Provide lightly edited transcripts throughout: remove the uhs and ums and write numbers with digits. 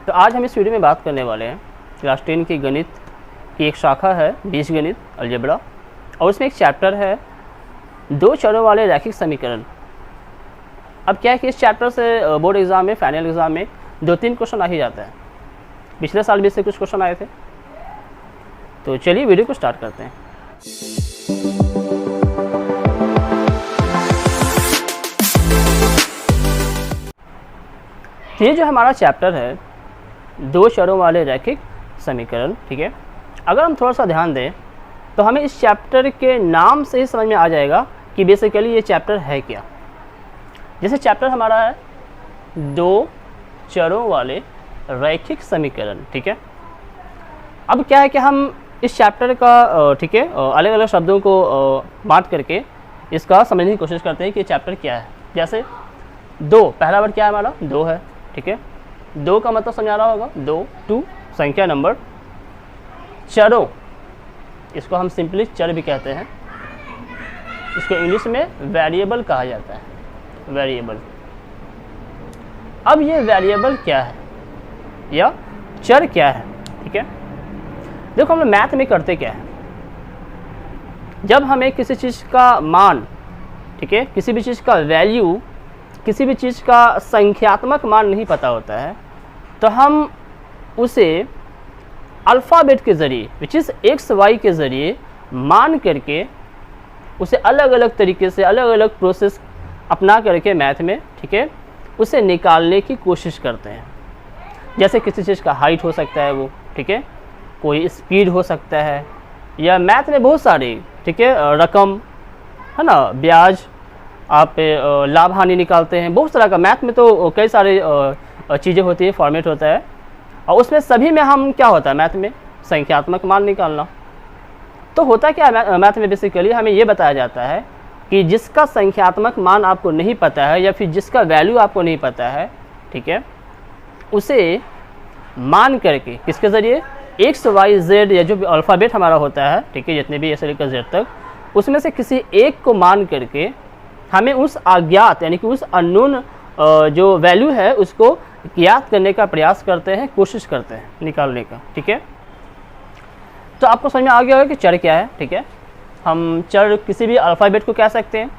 तो आज हम इस वीडियो में बात करने वाले हैं क्लास 10 की गणित की एक शाखा है बीजगणित अलजेब्रा, और उसमें एक चैप्टर है दो चरों वाले रैखिक समीकरण। अब क्या है कि इस चैप्टर से बोर्ड एग्ज़ाम में, फाइनल एग्ज़ाम में 2-3 क्वेश्चन आ ही जाता है। पिछले साल भी इससे कुछ क्वेश्चन आए थे। तो चलिए वीडियो को स्टार्ट करते हैं। ये जो हमारा चैप्टर है दो चरों वाले रैखिक समीकरण, ठीक है। अगर हम थोड़ा सा ध्यान दें तो हमें इस चैप्टर के नाम से ही समझ में आ जाएगा कि बेसिकली ये चैप्टर है क्या। जैसे चैप्टर हमारा है दो चरों वाले रैखिक समीकरण, ठीक है। अब क्या है कि हम इस चैप्टर का ठीक है अलग अलग शब्दों को बांट करके इसका समझने की कोशिश करते हैं कि चैप्टर क्या है। जैसे दो, पहला वर्ड क्या है हमारा, दो है, ठीक है। दो का मतलब समझ आ रहा होगा, दो, टू, संख्या नंबर। चरों, इसको हम सिंपली चर भी कहते हैं, इसको इंग्लिश में वेरिएबल कहा जाता है, वेरिएबल। अब ये वेरिएबल क्या है या चर क्या है, ठीक है। देखो हम लोग मैथ में करते क्या है, जब हमें किसी चीज़ का मान, ठीक है, किसी भी चीज़ का वैल्यू, किसी भी चीज़ का संख्यात्मक मान नहीं पता होता है, तो हम उसे अल्फ़ाबेट के ज़रिए, विच इज़ एक्स वाई के ज़रिए मान करके उसे अलग अलग तरीके से, अलग अलग प्रोसेस अपना करके मैथ में, ठीक है, उसे निकालने की कोशिश करते हैं। जैसे किसी चीज़ का हाइट हो सकता है वो, ठीक है, कोई स्पीड हो सकता है, या मैथ में बहुत सारी, ठीक है, रकम है ना, ब्याज, आप लाभ हानि निकालते हैं, बहुत तरह का मैथ में तो कई सारे चीज़ें होती है, फॉर्मेट होता है, और उसमें सभी में हम क्या होता है मैथ में संख्यात्मक मान निकालना। तो होता क्या है मैथ में, बेसिकली हमें ये बताया जाता है कि जिसका संख्यात्मक मान आपको नहीं पता है या फिर जिसका वैल्यू आपको नहीं पता है, ठीक है, उसे मान करके किसके ज़रिए, एक्स वाई जेड या जो भी अल्फ़ाबेट हमारा होता है, ठीक है, जितने भी ऐसे लेकर जेड तक, उसमें से किसी एक को मान करके हमें उस अज्ञात यानी कि उस अननोन जो वैल्यू है उसको ज्ञात करने का प्रयास करते हैं, कोशिश करते हैं निकालने का, ठीक है। तो आपको समझ में आ गया होगा कि चर क्या है, ठीक है। हम चर किसी भी अल्फ़ाबेट को कह सकते हैं,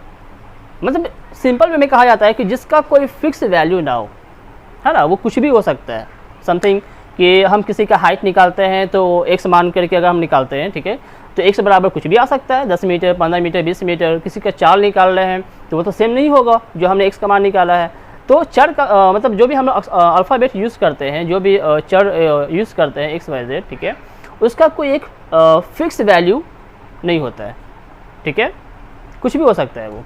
मतलब सिंपल वे में कहा जाता है कि जिसका कोई फिक्स वैल्यू ना हो, है ना, वो कुछ भी हो सकता है। समथिंग कि हम किसी का हाइट निकालते हैं तो एक्स मान करके अगर हम निकालते हैं, ठीक है, तो एक्स बराबर कुछ भी आ सकता है, 10 मीटर, 15 मीटर, 20 मीटर। किसी का चाल निकाल रहे हैं तो वो तो सेम नहीं होगा जो हमने एक्स का मान निकाला है। तो चर का मतलब जो भी हम अल्फ़ाबेट यूज़ करते हैं, जो भी चर यूज़ करते हैं एक्स वाई जेड, ठीक है, उसका कोई एक फिक्स वैल्यू नहीं होता है, ठीक है, कुछ भी हो सकता है वो।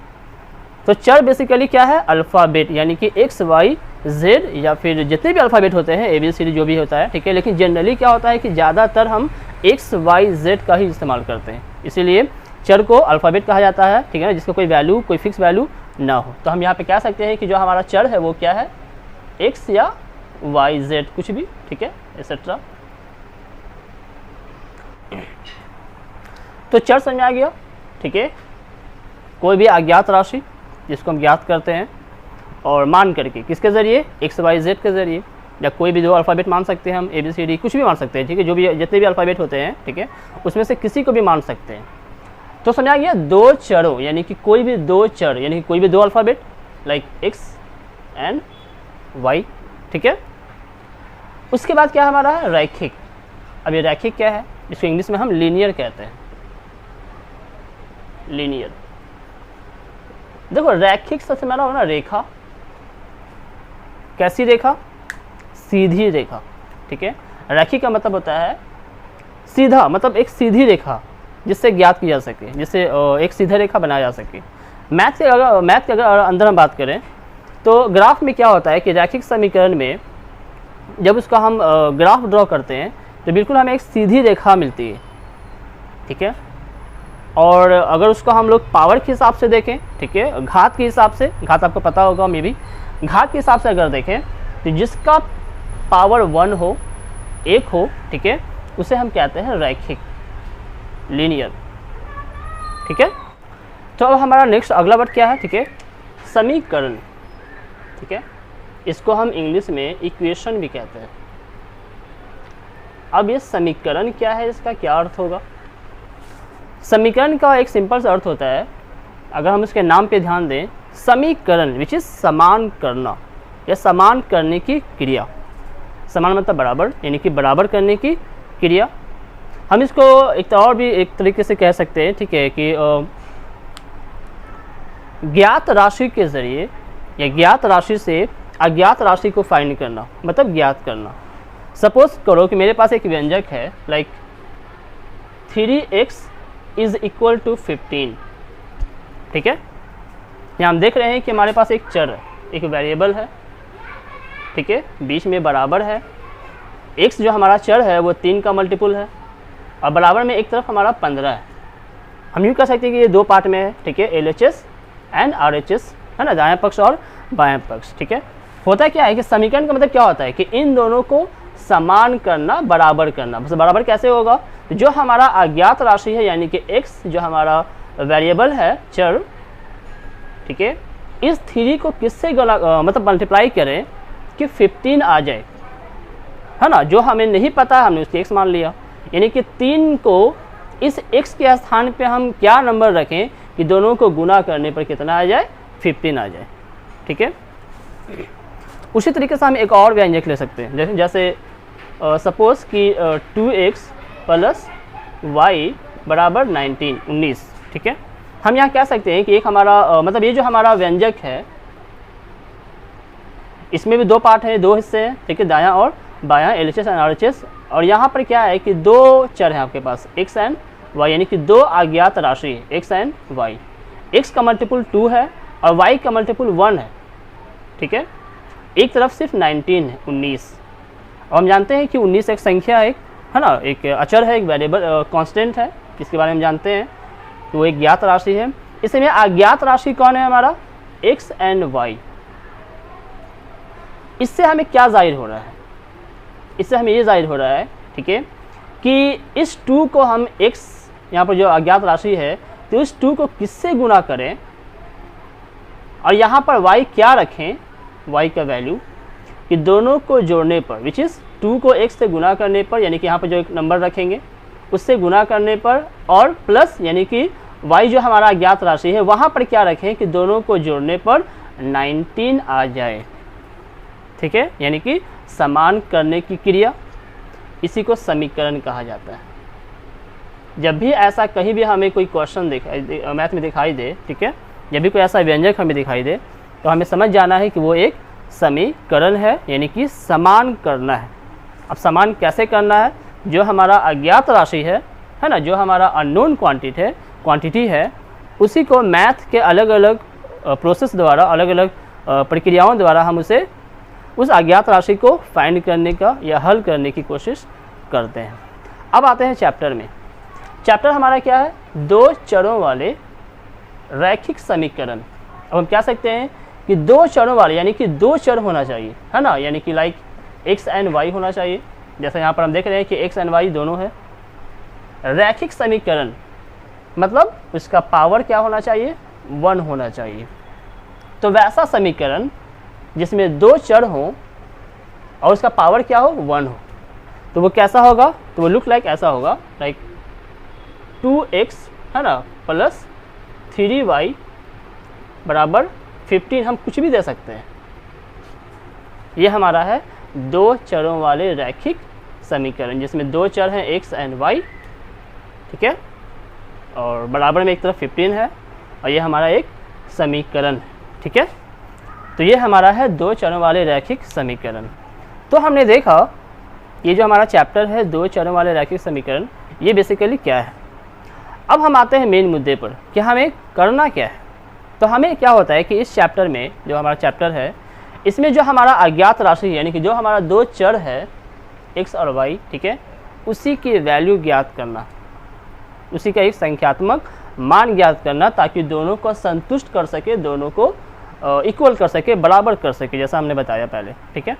तो चर बेसिकली क्या है, अल्फ़ाबेट, यानी कि एक्स वाई जेड या फिर जितने भी अल्फ़ाबेट होते हैं, ए बी सी डी जो भी होता है, ठीक है। लेकिन जनरली क्या होता है कि ज़्यादातर हम एक्स वाई जेड का ही इस्तेमाल करते हैं, इसीलिए चर को अल्फ़ाबेट कहा जाता है, ठीक है ना, जिसका कोई वैल्यू, कोई फिक्स वैल्यू ना हो। तो हम यहाँ पे कह सकते हैं कि जो हमारा चर है वो क्या है, एक्स या वाई जेड, कुछ भी, ठीक है, एक्सेट्रा। तो चर समझ आ गया, ठीक है। कोई भी अज्ञात राशि जिसको हम ज्ञात करते हैं और मान करके किसके ज़रिए, एक्स वाई जेड के ज़रिए, या कोई भी दो अल्फ़ाबेट मान सकते हैं हम, ए बी सी डी, कुछ भी मान सकते हैं, ठीक है, जो भी जितने भी अल्फ़ाबेट होते हैं, ठीक है, उसमें से किसी को भी मान सकते हैं। तो समझ आ गया दो चरों, यानी कि कोई भी दो चर, यानी कि कोई भी दो alphabet like X and Y, ठीक है। उसके बाद क्या हमारा है, रैखिक। अब ये रैखिक क्या है, इसको इंग्लिश में हम लीनियर कहते हैं, लीनियर। देखो रैखिक सबसे पहला हो ना, रेखा, कैसी रेखा, सीधी रेखा, ठीक है। रैखिक का मतलब होता है सीधा, मतलब एक सीधी रेखा जिससे ज्ञात की जा सके, जिससे एक सीधा रेखा बनाया जा सके। मैथ के अगर अंदर हम बात करें तो ग्राफ में क्या होता है कि रैखिक समीकरण में जब उसका हम ग्राफ ड्रॉ करते हैं तो बिल्कुल हमें एक सीधी रेखा मिलती है, ठीक है। और अगर उसको हम लोग पावर के हिसाब से देखें, ठीक है, घात के हिसाब से, घात आपको पता होगा मे भी, घात के हिसाब से अगर देखें तो जिसका पावर 1 हो, 1 हो, ठीक है, उसे हम कहते हैं रैखिक, लीनियर, ठीक है। तो अब हमारा नेक्स्ट अगला वर्ड क्या है, ठीक है, समीकरण, ठीक है। इसको हम इंग्लिश में इक्वेशन भी कहते हैं, अब ये समीकरण क्या है, इसका क्या अर्थ होगा? समीकरण का एक सिंपल सा अर्थ होता है, अगर हम इसके नाम पे ध्यान दें, समीकरण विच इज समान करना या समान करने की क्रिया। समान मतलब बराबर, यानी कि बराबर करने की क्रिया। हम इसको एक और भी एक तरीके से कह सकते हैं, ठीक है, कि ज्ञात राशि के ज़रिए या ज्ञात राशि से अज्ञात राशि को फाइंड करना, मतलब ज्ञात करना। सपोज करो कि मेरे पास एक व्यंजक है like 3x is equal to 15, ठीक है। यहाँ हम देख रहे हैं कि हमारे पास एक चर है, एक वेरिएबल है, ठीक है, बीच में बराबर है। x जो हमारा चर है वो 3 का मल्टीपुल है और बराबर में एक तरफ हमारा 15 है। हम यूँ कह सकते हैं कि ये दो पार्ट में है, ठीक है, LHS एंड RHS, है ना, दायां पक्ष और बायां पक्ष, ठीक है। होता क्या है कि समीकरण का मतलब क्या होता है कि इन दोनों को समान करना, बराबर करना। बस बराबर कैसे होगा? तो जो हमारा अज्ञात राशि है यानी कि x जो हमारा वेरिएबल है, चर, ठीक है, इस 3 को किससे मतलब मल्टीप्लाई करें कि 15 आ जाए, है ना। जो हमें नहीं पता हमने उसकी x मान लिया, यानी कि 3 को इस x के स्थान पे हम क्या नंबर रखें कि दोनों को गुना करने पर कितना आ जाए, 15 आ जाए, ठीक है। उसी तरीके से हम एक और व्यंजक ले सकते हैं, जैसे सपोज कि 2x प्लस y बराबर 19, ठीक है। हम यहाँ कह सकते हैं कि एक हमारा मतलब ये जो हमारा व्यंजक है इसमें भी दो पार्ट है, दो हिस्से हैं, ठीक है, दायां और बायां, LHS एंड RHS। और यहाँ पर क्या है कि दो चर हैं आपके पास, x एंड y, यानी कि दो अज्ञात राशि है, x एंड y। x का मल्टीपुल 2 है और y का मल्टीपुल 1 है, ठीक है। एक तरफ सिर्फ 19 है, 19। और हम जानते हैं कि 19 एक संख्या है ना, एक अचर है, एक वेरिएबल कांस्टेंट है, इसके बारे में जानते हैं, तो वो एक ज्ञात राशि है। इसमें अज्ञात राशि कौन है हमारा, x एंड y। इससे हमें क्या जाहिर हो रहा है? इससे हमें ये जाहिर हो रहा है, ठीक है, कि इस 2 को हम x, यहाँ पर जो अज्ञात राशि है, तो इस 2 को किससे गुना करें और यहाँ पर y क्या रखें, y का वैल्यू, कि दोनों को जोड़ने पर, विच इज़ 2 को x से गुना करने पर, यानी कि यहाँ पर जो एक नंबर रखेंगे उससे गुना करने पर, और प्लस यानी कि y जो हमारा अज्ञात राशि है वहाँ पर क्या रखें कि दोनों को जोड़ने पर 19 आ जाए, ठीक है, यानी कि समान करने की क्रिया। इसी को समीकरण कहा जाता है। जब भी ऐसा कहीं भी हमें कोई क्वेश्चन मैथ में दिखाई दे, ठीक है, जब भी कोई ऐसा व्यंजक हमें दिखाई दे तो हमें समझ जाना है कि वो एक समीकरण है, यानी कि समान करना है। अब समान कैसे करना है? जो हमारा अज्ञात राशि है ना, जो हमारा अननोन क्वांटिटी है, उसी को मैथ के अलग अलग प्रोसेस द्वारा, अलग अलग प्रक्रियाओं द्वारा हम उस अज्ञात राशि को फाइंड करने का या हल करने की कोशिश करते हैं। अब आते हैं चैप्टर में। चैप्टर हमारा क्या है? दो चरों वाले रैखिक समीकरण। अब हम कह सकते हैं कि दो चरों वाले, यानी कि दो चर होना चाहिए, है ना, यानी कि लाइक x एंड y होना चाहिए। जैसे यहाँ पर हम देख रहे हैं कि x एंड y दोनों है। रैखिक समीकरण मतलब उसका पावर क्या होना चाहिए? 1 होना चाहिए। तो वैसा समीकरण जिसमें दो चर हों और उसका पावर क्या हो? 1 हो, तो वो कैसा होगा? तो वो लुक लाइक ऐसा होगा, लाइक 2x, है ना, प्लस 3y बराबर 15। हम कुछ भी दे सकते हैं। ये हमारा है दो चरों वाले रैखिक समीकरण, जिसमें दो चर हैं x एंड y, ठीक है, और बराबर में एक तरफ 15 है, और ये हमारा एक समीकरण है, ठीक है। तो ये हमारा है दो चरों वाले रैखिक समीकरण। तो हमने देखा ये जो हमारा चैप्टर है दो चरों वाले रैखिक समीकरण, ये बेसिकली क्या है। अब हम आते हैं मेन मुद्दे पर कि हमें करना क्या है। तो हमें क्या होता है कि इस चैप्टर में, जो हमारा चैप्टर है, इसमें जो हमारा अज्ञात राशि यानी कि जो हमारा दो चर है x और y, ठीक है, उसी की वैल्यू ज्ञात करना, उसी का एक संख्यात्मक मान ज्ञात करना, ताकि दोनों को संतुष्ट कर सके, दोनों को इक्वल कर सके, बराबर कर सके, जैसा हमने बताया पहले, ठीक है।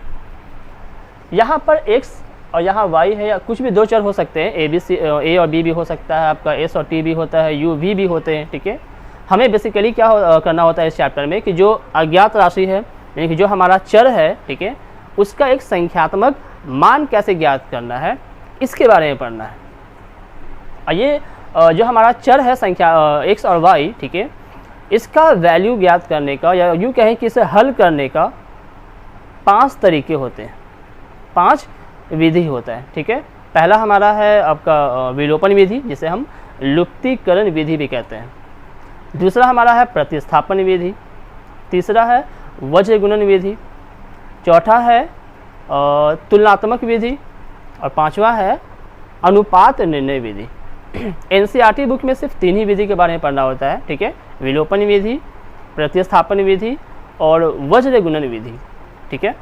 यहाँ पर x और यहाँ y है, या कुछ भी दो चर हो सकते हैं, a और b भी हो सकता है, आपका s और t भी होता है, u v भी होते हैं, ठीक है। हमें बेसिकली क्या करना होता है इस चैप्टर में कि जो अज्ञात राशि है यानी कि जो हमारा चर है, ठीक है, उसका एक संख्यात्मक मान कैसे ज्ञात करना है, इसके बारे में पढ़ना है। और ये जो हमारा चर है संख्या x और y, ठीक है, इसका वैल्यू ज्ञात करने का या यूँ कहें कि इसे हल करने का 5 तरीके होते हैं, 5 विधि होता है, ठीक है। पहला हमारा है आपका विलोपन विधि, जिसे हम लुप्तीकरण विधि भी कहते हैं। दूसरा हमारा है प्रतिस्थापन विधि। तीसरा है वज्र गुणन विधि। चौथा है तुलनात्मक विधि। और पांचवा है अनुपात निर्णय विधि। एनसीईआरटी बुक में सिर्फ 3 ही विधि के बारे में पढ़ना होता है, ठीक है, विलोपन विधि, प्रतिस्थापन विधि और वज्र गुणन विधि, ठीक है।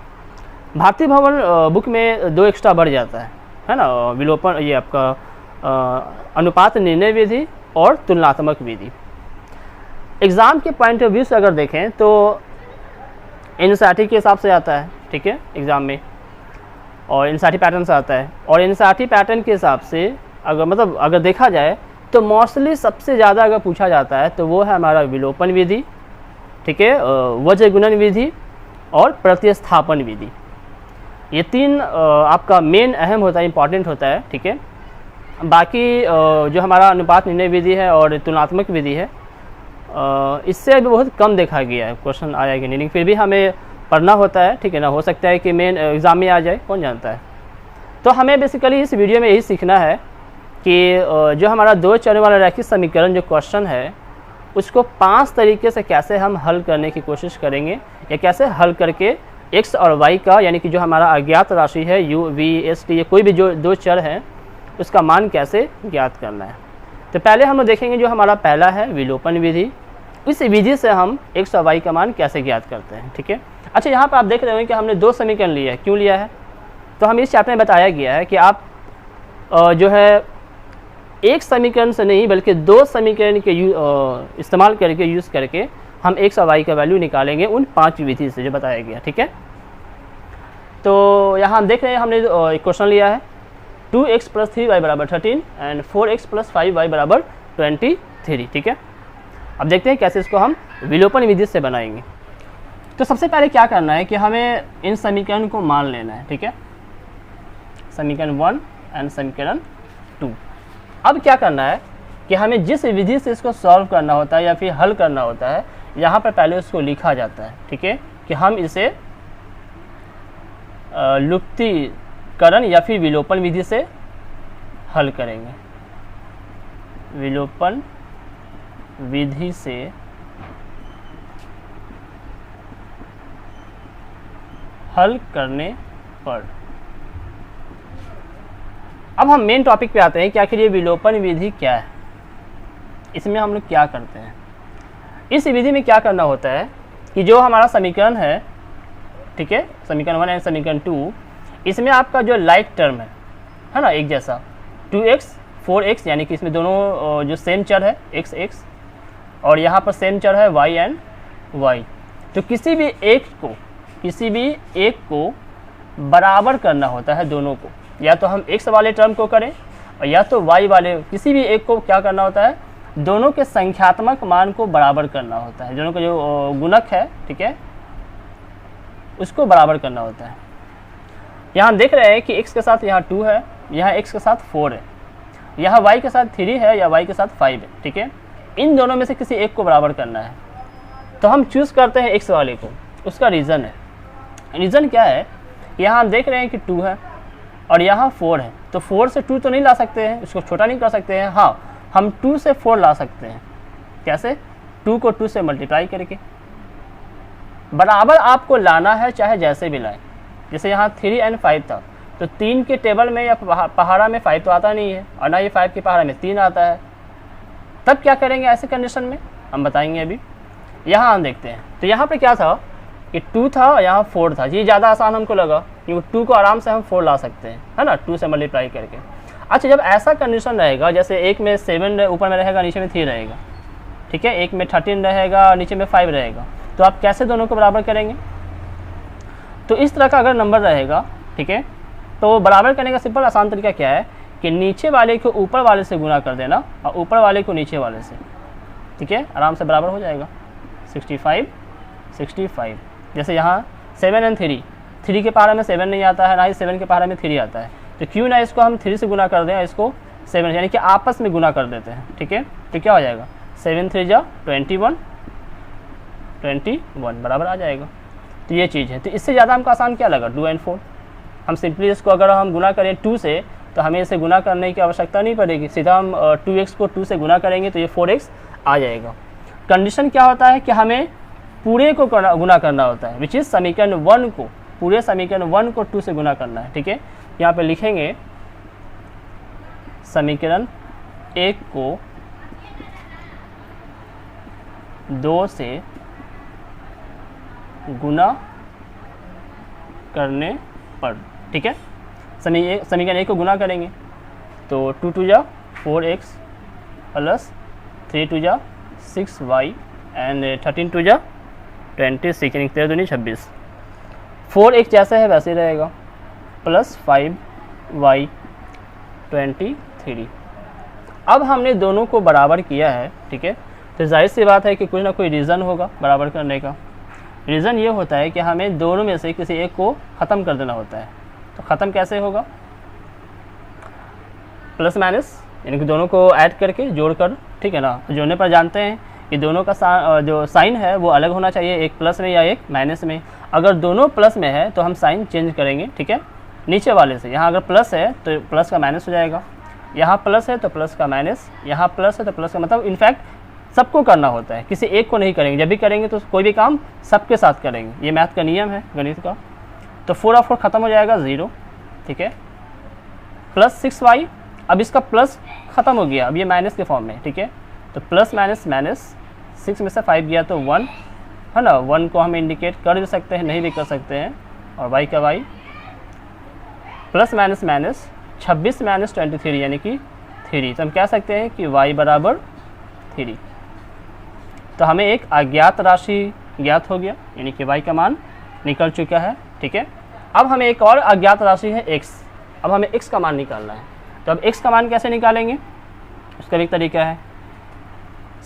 भारतीय भवन बुक में 2 एक्स्ट्रा बढ़ जाता है ना, विलोपन, ये आपका अनुपात निर्णय विधि और तुलनात्मक विधि। एग्ज़ाम के पॉइंट ऑफ व्यू से अगर देखें तो एनसीईआरटी के हिसाब से आता है, ठीक है, एग्ज़ाम में, और एनसीईआरटी पैटर्न से आता है। और एनसीईआरटी पैटर्न के हिसाब से अगर देखा जाए तो मोस्टली सबसे ज़्यादा अगर पूछा जाता है तो वो है हमारा विलोपन विधि, ठीक है, वज्र गुणन विधि और प्रतिस्थापन विधि। ये 3 आपका मेन अहम होता है, इम्पॉर्टेंट होता है, ठीक है। बाकी जो हमारा अनुपात निर्णय विधि है और तुलनात्मक विधि है, इससे अभी बहुत कम देखा गया है, क्वेश्चन आया कि नहीं, फिर भी हमें पढ़ना होता है, ठीक है ना। हो सकता है कि मेन एग्ज़ाम में आ जाए, कौन जानता है। तो हमें बेसिकली इस वीडियो में यही सीखना है कि जो हमारा 2 चर वाला रैखिक समीकरण जो क्वेश्चन है उसको 5 तरीके से कैसे हम हल करने की कोशिश करेंगे, या कैसे हल करके x और y का, यानी कि जो हमारा अज्ञात राशि है u, v, s, t, ये कोई भी जो 2 चर हैं उसका मान कैसे ज्ञात करना है। तो पहले हम देखेंगे जो हमारा पहला है विलोपन विधि। इस विधि से हम x और y का मान कैसे ज्ञात करते हैं, ठीक है। अच्छा, यहाँ पर आप देख रहे हैं कि हमने 2 समीकरण लिया है। क्यों लिया है? तो हम इस चैप्टर में बताया गया है कि आप जो है एक समीकरण से नहीं बल्कि 2 समीकरण के इस्तेमाल करके यूज़ करके हम x और y का वैल्यू निकालेंगे उन 5 विधि से जो बताया गया, ठीक है। तो यहाँ हम देख रहे हैं, हमने एक क्वेश्चन लिया है 2x + 3y = 13 and 4x + 5y = 23, ठीक है। अब देखते हैं कैसे इसको हम विलोपन विधि से बनाएंगे। तो सबसे पहले क्या करना है कि हमें इन समीकरण को मान लेना है, ठीक है, समीकरण 1 एंड समीकरण 2। अब क्या करना है कि हमें जिस विधि से इसको सॉल्व करना होता है या फिर हल करना होता है, यहाँ पर पहले उसको लिखा जाता है, ठीक है, कि हम इसे लुप्तीकरण या फिर विलोपन विधि से हल करेंगे। विलोपन विधि से हल करने पर अब हम मेन टॉपिक पे आते हैं कि आखिर ये विलोपन विधि क्या है, इसमें हम लोग क्या करते हैं। इस विधि में क्या करना होता है कि जो हमारा समीकरण है, ठीक है, समीकरण 1 एंड समीकरण 2, इसमें आपका जो लाइक टर्म है ना, एक जैसा 2x 4x, यानी कि इसमें दोनों जो सेम चर है x और यहाँ पर सेम चर है y एंड y। तो किसी भी एक को बराबर करना होता है दोनों को, या तो हम x वाले टर्म को करें और या तो y वाले, किसी भी एक को क्या करना होता है, दोनों के संख्यात्मक मान को बराबर करना होता है। दोनों का जो गुणक है, ठीक है, उसको बराबर करना होता है। यहाँ देख रहे हैं कि x के साथ यहाँ 2 है, यहाँ x के साथ 4 है, यहाँ y के साथ 3 है या y के साथ 5 है, ठीक है। इन दोनों में से किसी एक को बराबर करना है, तो हम चूज़ करते हैं x वाले को। उसका रीज़न है, रीज़न क्या है, यहाँ हम देख रहे हैं कि 2 है और यहाँ 4 है, तो 4 से 2 तो नहीं ला सकते हैं, उसको छोटा नहीं कर सकते हैं। हाँ, हम 2 से 4 ला सकते हैं। कैसे? 2 को 2 से मल्टीप्लाई करके। बराबर आपको लाना है, चाहे जैसे भी लाए। जैसे यहाँ 3 एंड 5 था, तो 3 के टेबल में या पहाड़ा में 5 तो आता नहीं है, और ना ये 5 के पहाड़ा में 3 आता है। तब क्या करेंगे ऐसे कंडीशन में, हम बताएंगे अभी। यहाँ हम देखते हैं, तो यहाँ पे क्या था कि 2 था और यहाँ 4 था। ये ज़्यादा आसान हमको लगा, क्योंकि 2 को आराम से हम 4 ला सकते हैं, है ना, 2 से मल्टीप्लाई करके। अच्छा, जब ऐसा कंडीशन रहेगा, जैसे एक में 7 ऊपर में रहेगा, नीचे में 3 रहेगा, ठीक है, एक में 13 रहेगा, नीचे में 5 रहेगा, तो आप कैसे दोनों को बराबर करेंगे? तो इस तरह का अगर नंबर रहेगा, ठीक है, तो बराबर करने का सिंपल आसान तरीका क्या है कि नीचे वाले को ऊपर वाले से गुना कर देना और ऊपर वाले को नीचे वाले से, ठीक है, आराम से बराबर हो जाएगा। 65 जैसे यहाँ 7 एंड 3 के पहाड़ा में 7 नहीं आता है, ना ही 7 के पहाड़ा में 3 आता है, तो क्यों ना इसको हम 3 से गुना कर दें, इसको 7 यानी कि आपस में गुना कर देते हैं, ठीक है। तो क्या हो जाएगा 7 3 जा 21 बराबर आ जाएगा। तो ये चीज़ है। तो इससे ज़्यादा हमको आसान क्या लगा 2 और 4। हम सिंपली इसको अगर हम गुना करें 2 से तो हमें इसे गुना करने की आवश्यकता नहीं पड़ेगी, सीधा हम 2x को 2 से गुना करेंगे तो ये 4x आ जाएगा। कंडीशन क्या होता है कि हमें पूरे को गुना करना होता है, विच इज़ समीकरण 1 को, पूरे समीकरण 1 को 2 से गुना करना है, ठीक है। यहाँ पे लिखेंगे समीकरण 1 को 2 से गुना करने पर, ठीक है। समीकरण 1 को गुना करेंगे तो 2 2 जा 4x प्लस 3 2 जा 6y एंड 13 2 जा 26 यानी 13 दूनी 26। 4x जैसा है वैसे ही रहेगा प्लस 5y 23। अब हमने दोनों को बराबर किया है, ठीक है। तो जाहिर सी बात है कि कुछ ना कोई रीज़न होगा बराबर करने का। रीज़न ये होता है कि हमें दोनों में से किसी एक को ख़त्म कर देना होता है। तो ख़त्म कैसे होगा, प्लस माइनस यानी कि दोनों को ऐड करके जोड़कर, ठीक है ना। जोड़ने पर जानते हैं कि दोनों का जो साइन है वो अलग होना चाहिए, एक प्लस में या एक माइनस में। अगर दोनों प्लस में है तो हम साइन चेंज करेंगे, ठीक है, नीचे वाले से। यहाँ अगर प्लस है तो प्लस का माइनस हो जाएगा, यहाँ प्लस है तो प्लस का माइनस, यहाँ प्लस है तो प्लस का, मतलब इनफैक्ट सबको करना होता है, किसी एक को नहीं करेंगे। जब भी करेंगे तो कोई भी काम सबके साथ करेंगे, ये मैथ का नियम है गणित का। तो 4 और 4 ख़त्म हो जाएगा 0, ठीक है, प्लस 6y। अब इसका प्लस ख़त्म हो गया, अब ये माइनस के फॉर्म में, ठीक है। तो प्लस माइनस माइनस, 6 में से 5 गया तो 1 है ना। 1 को हम इंडिकेट कर भी सकते हैं, नहीं भी कर सकते हैं, और y का y plus minus minus 26 minus 23 यानी कि 3। तो हम कह सकते हैं कि y बराबर 3। तो हमें एक अज्ञात राशि ज्ञात हो गया यानी कि y का मान निकल चुका है, ठीक है। अब हमें एक और अज्ञात राशि है x। अब हमें x का मान निकालना है। तो अब x का मान कैसे निकालेंगे, उसका भी एक तरीका है।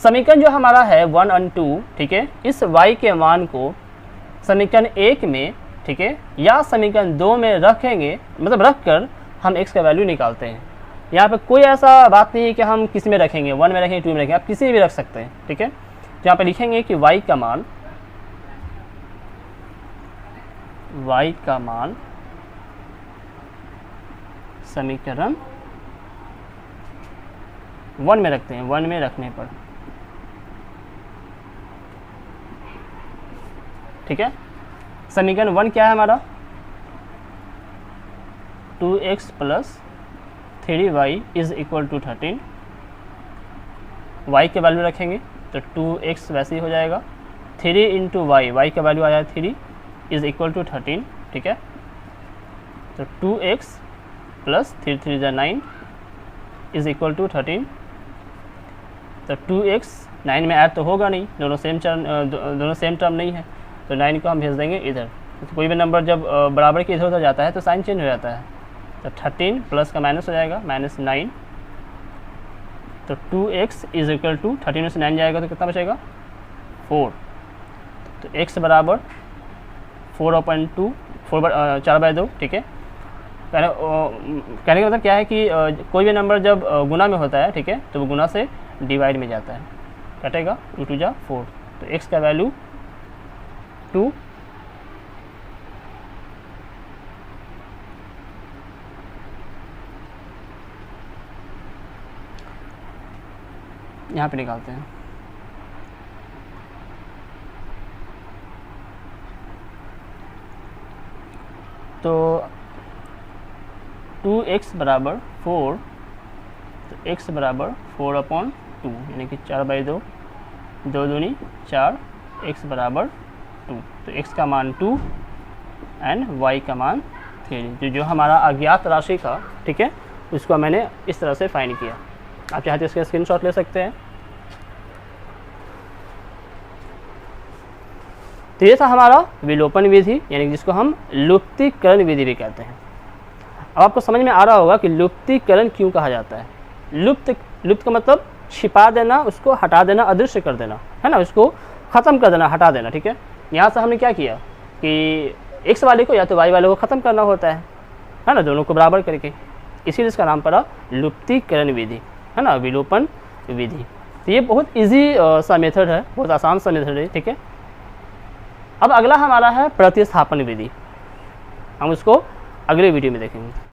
समीकरण जो हमारा है 1 और 2, ठीक है, इस y के मान को समीकरण 1 में, ठीक है, या समीकरण 2 में रखेंगे, मतलब रख कर हम x का वैल्यू निकालते हैं। यहाँ पे कोई ऐसा बात नहीं है कि हम किस में रखेंगे, 1 में रखेंगे 2 में रखेंगे, आप किसी में भी रख सकते हैं, ठीक है। तो यहाँ पे लिखेंगे कि y का मान समीकरण 1 में रखते हैं, 1 में रखने पर, ठीक है। समीकरण 1 क्या है हमारा, 2x plus 3y is equal to 13। y के वैल्यू रखेंगे तो 2x वैसे ही हो जाएगा, 3 इंटू y का वैल्यू आया 3 इज इक्वल टू 13, ठीक है। तो 2x प्लस 3 3 जा 9 इज इक्वल टू 13। तो 2x 9 में ऐड तो होगा नहीं, दोनों सेम टर्म नहीं है, तो 9 को हम भेज देंगे इधर। तो कोई भी नंबर जब बराबर के इधर उधर जाता है तो साइन चेंज हो जाता है। तो 13 प्लस का माइनस हो जाएगा, माइनस 9। तो 2x इज इक्वल टू 13 में से 9 जाएगा तो कितना बचेगा 4। तो x बराबर 4/2, 4/2, ठीक है। कहने का मतलब क्या है कि कोई भी नंबर जब गुना में होता है, ठीक है, तो वो गुना से डिवाइड में जाता है, कटेगा 2 2 जा 4। तो x का वैल्यू 2, यहाँ पे निकालते हैं। तो 2x बराबर 4, तो x बराबर 4/2 यानी कि 4/2, 2 दूनी 4, x बराबर 2। तो x का मान 2 एंड y का मान 3। जो हमारा अज्ञात राशि का, ठीक है, उसको मैंने इस तरह से फाइंड किया। आप चाहते इसका स्क्रीनशॉट ले सकते हैं। तो ये था हमारा विलोपन विधि, यानी जिसको हम लुप्तीकरण विधि भी कहते हैं। अब आपको समझ में आ रहा होगा कि लुप्तीकरण क्यों कहा जाता है। लुप्त का मतलब छिपा देना, उसको हटा देना, अदृश्य कर देना, है ना, उसको ख़त्म कर देना, हटा देना, ठीक है। यहाँ से हमने क्या किया कि x वाले को या तो y वाले को ख़त्म करना होता है, है ना, दोनों को बराबर करके, इसीलिए इसका नाम पड़ा लुप्तीकरण विधि, है ना, विलोपन विधि। तो ये बहुत इजी सा मेथड है, बहुत आसान सा मेथड है, ठीक है। अब अगला हमारा है प्रतिस्थापन विधि, हम उसको अगले वीडियो में देखेंगे।